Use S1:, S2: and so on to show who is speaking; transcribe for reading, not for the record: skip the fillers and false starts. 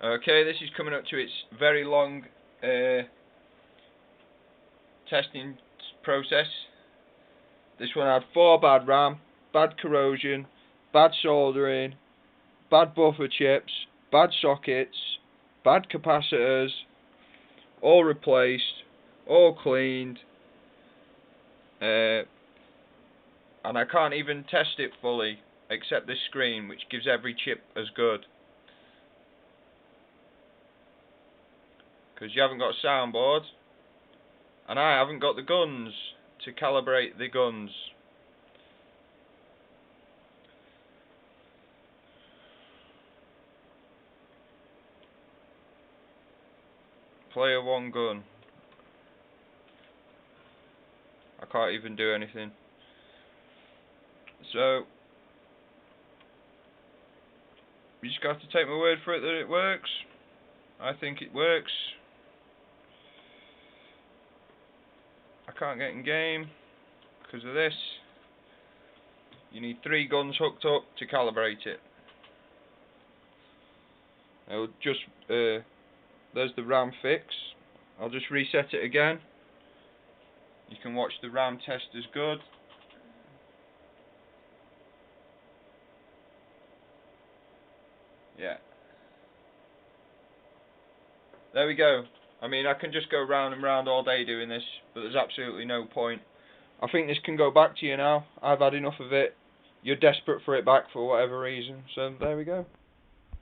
S1: Okay, this is coming up to its very long testing process. This one had 4 bad RAM, bad corrosion, bad soldering, bad buffer chips, bad sockets, bad capacitors, all replaced, all cleaned, and I can't even test it fully except this screen, which gives every chip as good, because you haven't got a soundboard and I haven't got the guns to calibrate the guns. Player 1 gun. I can't even do anything. So you just got to take my word for it that it works. I think it works. I can't get in game because of this. You need 3 guns hooked up to calibrate it. I'll just there's the RAM fix. I'll just reset it again. You can watch the RAM test as good. Yeah. There we go. I mean, I can just go round and round all day doing this, but there's absolutely no point. I think this can go back to you now. I've had enough of it. You're desperate for it back for whatever reason, so there we go.